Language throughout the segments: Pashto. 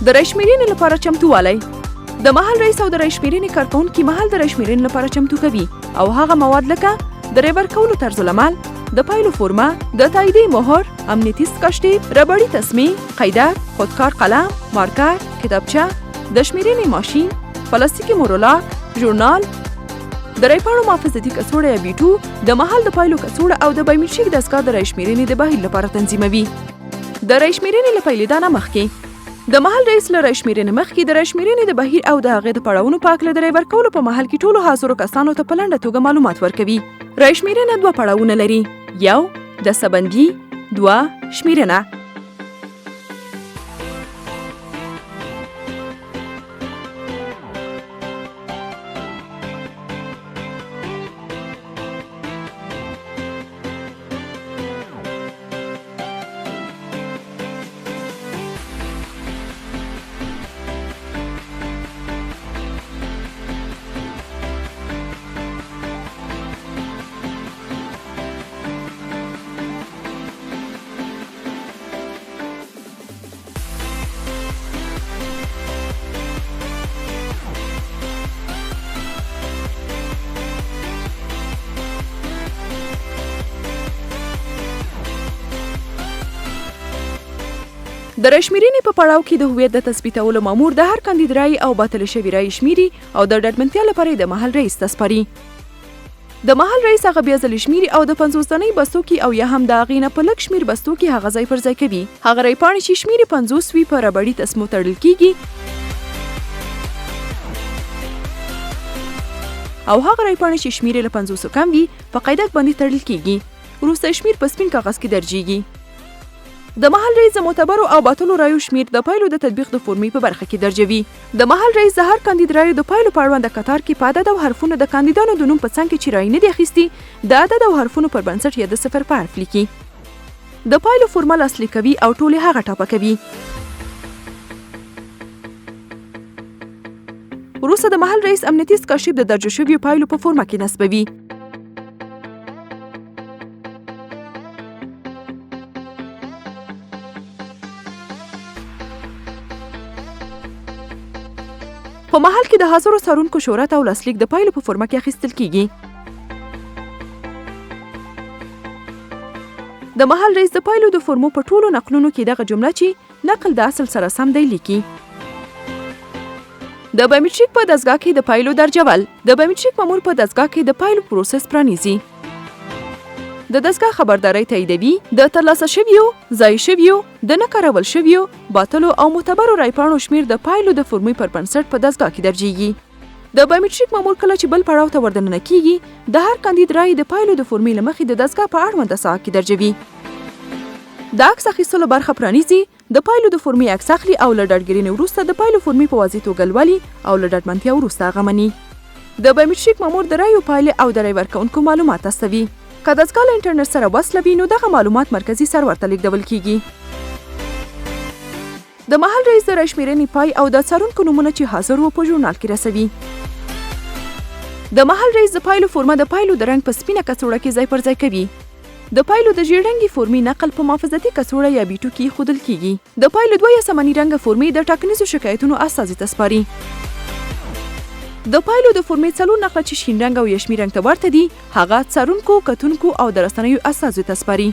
د رای شمیرنې لپاره چمتووالی. د محل رئیس او د رای شمیرنې کارکوونکي محل د رای شمیرنې لپاره چمتو کوي او هغه مواد لکه د رای ورکولو طرزالعمل، د پایلو فورمه، د تاییدي مهر، امنیتي سکشتیپ، ربړي تسمې، قیدک، خودکار قلم، مارکر، کتابچه، د شمیرنې ماشین، پلاستیکي مرولاک، ژورنال، د رایپاڼو محافظتي کڅوړه یا بیټو، د محل د پایلو کڅوړه او د بایومټریک دستګاه د رای شمیرنې د بهیر لپاره تنظیموي. د رای شمیرنې له پیلېدانه مخکې د محل رئیس له رای شمیرنې مخکې د رای شمیرنې د بهیر او د هغې د پړاوونو په هکله د رای ورکولو په محل کې ټولو حاضرو کسانو ته په لنډه توګه معلومات ورکوي. رای شمیرنه 2 پړاوونه لري. 1 د سبندي، 2 شمیرنه. د رای شمیرنې په پړاو کې د هویت د تثبیتولو مامور د هر کاندید رای او باطل شوي رای شمیري او د ډاډمنتیا لپاره د محل رئیس ته سپاري. د محل رئیس هغه بیا ځلې شمیري او د 50 دنۍ بستو کې او یا هم د هغې نه په لږ شمیر بستو کې هغه ځای پر ځای کوي. هغه رای پاڼې چې شمیرې 50 وي په ربړي تسمو تړل کیږي او هغه رای پاڼې چې شمیرې له 50 کم وي په قیدک باندې تړل کیږي. وروسته شمیر په سپین کاغذ کې درجیږي. د محل رئیس د معتبرو او باطلو رایو شمیر د پایلو د تطبیق د فورمې په برخه کې درجوي. د محل رئیس د هر کاندید رایو د پایلو په اړوند د قطار کې په عدد او حرفونو د کاندیدانو د نوم په څنګ کې چې رای نه دي اخیستي د عدد او حرفونو پر بنسټ یا د 0 په حرف لیکي. د پایلو فورمه لاسلیک کوي او ټولې هغه ټاپه کوي. وروسته د محل رئیس امنیتي سکاشیپ د درج شویو پایلو په فورمه کې نصبوي. په محل کې د حاضرو څارونکو شهرت او لاسلیک د پایلو په فورمه کې اخیستل کیږي. د محل رئیس د پایلو د فورمو په ټولو نقلونو کې دغه جمله چې نقل د اصل سره سم دی لیکي. د بایومټریک په دستګاه کې د پایلو درجول. د بایومټریک مامور په دستګاه کې د پایلو پروسس پرانیزي. د دستګاه خبرداري تاییدوي. د ترلاسه شویو، ضایع شویو، د نه کارول شویو، باطلو او معتبرو رایپاڼو شمیر د پایلو د فورمې پر بنسټ په دستګاه کې درجیږي. د بایومټریک مامور کله چې بل پړاو ته وردننه کیږي د هر کاندید رای د پایلو د فورمې له مخې د دستګاه په اړونده ساحه کې درجوي. د عکس اخیستلو برخه پرانیزي. د پایلو د فورمې عکس اخلي او له ډاډګیرنې وروسته د پایلو فورمې په واضح توګه لولي او له ډاډمنتیا وروسته هغه مني. د بایومټریک مامور د رایو پایلې او د رای ورکوونکو معلومات استوي. که دستګاه له انټرنیټ سره وصله وي نو دغه معلومات مرکزي سرور ته لیږدول کیږي. د محل رئیس د رای شمیرنې پای او د څارونکو نومونه چې حاضر وو په ژورنال کې رسوي. د محل رئیس د پایلو فورمه د پایلو د رنګ په سپینه کڅوړه کې ځای پر ځای کوي. د پایلو د ژیړ رنګي فورمې نقل په محافظتي کڅوړه یا بیټو کې ایښودل کیږي. د پایلو 2 یا سمني رنګه فورمې د ټاکنیزو شکایتونو استازي ته سپاري. د پایلو د فورمې 4 نقله چې شین رنګ او یشمي رنګ ته ورته دي هغه څارونکو، کتونکو او د رسنیو استازو ته سپاري.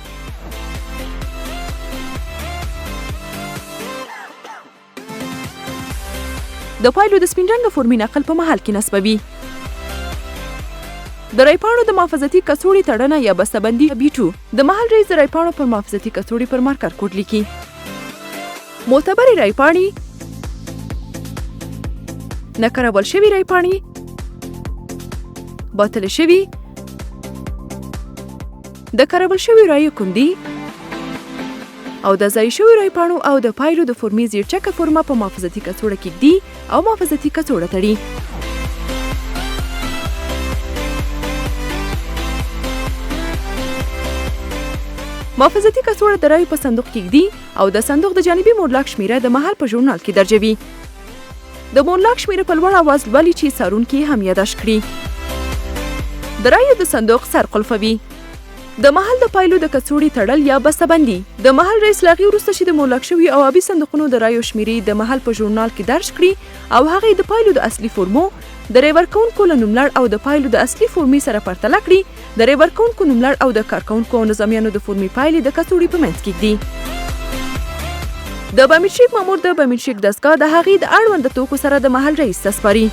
د پایلو د سپین رنګه فورمې نقل په محل کې نصبوي. د رایپاڼو د محافظتي کڅوړې تړنه یا بسته‌بندي بیټو. د محل رئیس د رایپاڼو پر محافظتي کڅوړې پر مارکر کوډ لیکي. معتبرې رایپاڼې، نه کارول شوي رایپاڼې، باطل شوي، د کارول شوي رایو کندي او د ضایع شوي رایپاڼو او د پایلو د فورمې زیرچکه فورمه په محافظتي کڅوړه کې ږدي او محافظتي کڅوړه تړي. محافظتي کڅوړه د رایو په صندوق کې ږدي او د صندوق د جانبي مورلاک شمیره د محل په ژورنال کې درجوي. د مورلاک شمیره په لوړ اواز لولي چې څارونکي هم یاداښت کړي. د رایو د صندوق سر قلفوي. د محل د پایلو د کڅوړې تړل یا بسته‌بندي. د محل رئیس له هغې وروسته چې د مهلک شوي او ابي صندوقونو د رایو شمېرې د محل په ژورنال کې درج کړي او هغې د پایلو د اصلي فورمو د رای ورکوونکو له نوملړ او د پایلو د اصلي فورمې سره پرتله کړي، د رای ورکوونکو نوملړ او د کارکوونکو او نظامیانو د فورمې پایلې د کڅوړې په منځ کې ږدي. د بایومټریک مامور د بایومټریک دستګاه د هغې د اړونده توکو سره د محل رئیس ته سپاري.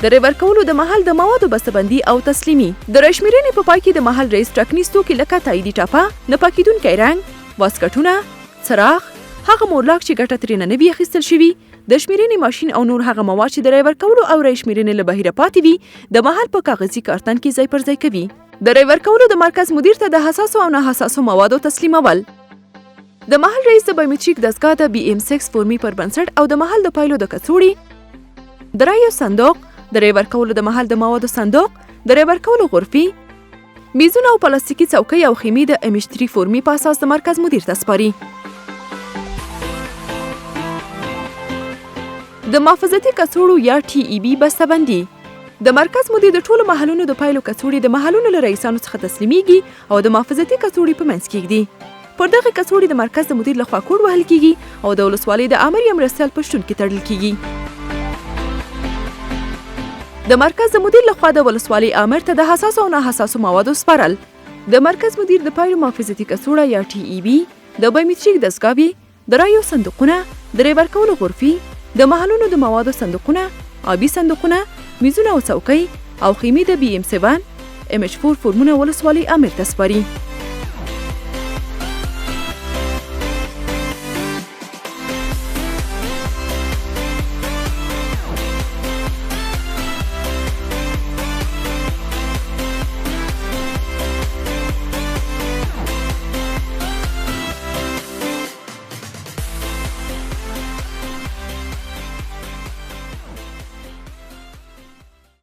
د رای ورکولو د محل د موادو بسته‌بندي او تسلیمي. د رای شمېرنې په پای کې د محل رئیس ټاکنیز توکي لکه تاییدي ټاپه، نه پاکېدونکی رنګ، واسکټونه، څراغ، هغه مورلاک چې ګټه ترېنه نه وي اخیستل شوي، د شمېرنې ماشین او نور هغه مواد چې د رای ورکولو او رای شمېرنې له بهیره پاتې وي د محل په کاغذي کارتن کې ځای پر ځای کوي. د رای ورکولو د مرکز مدیر ته د حساسو او نه حساسو موادو تسلیمول. د محل رئیس د بایومټریک دستګاه د BM6 فورمې پر بنسټ او د محل د پایلو د کڅوړې، د رایو صندوق، د رای ورکولو د محل د موادو صندوق، د رای ورکولو غرفې، میزونه او پلاستیکي څوکۍ او خیمې د MH3 فورمې په اساس د مرکز مدیر ته سپاري. د محافظتي کڅوړو یا TEB بسته‌بندي. د مرکز مدیر د ټولو محلونو د پایلو کڅوړې د محلونو له رئیسانو څخه تسلیمیږي او د محافظتي کڅوړې په منځ کې ږدي. پر دغه کڅوړې د مرکز د مدیر لخوا کوډ وهل کیږي او د ولسوالۍ د امر یا مرستیال په شتون کې تړل کیږي. د مرکز د مدیر لخوا د ولسوالۍ امر ته د حساسو او نه حساسو موادو سپارل. د مرکز مدیر د پایلو محافظتي کڅوړه یا TEB، د بایومټریک دستګاوې، د رایو صندوقونه، د رای ورکولو غرفې، د محلونو د موادو صندوقونه، ابي صندوقونه، میزونه او څوکۍ او خیمې د BM7 MH4 فورمونه ولسوالۍ امر ته سپاري.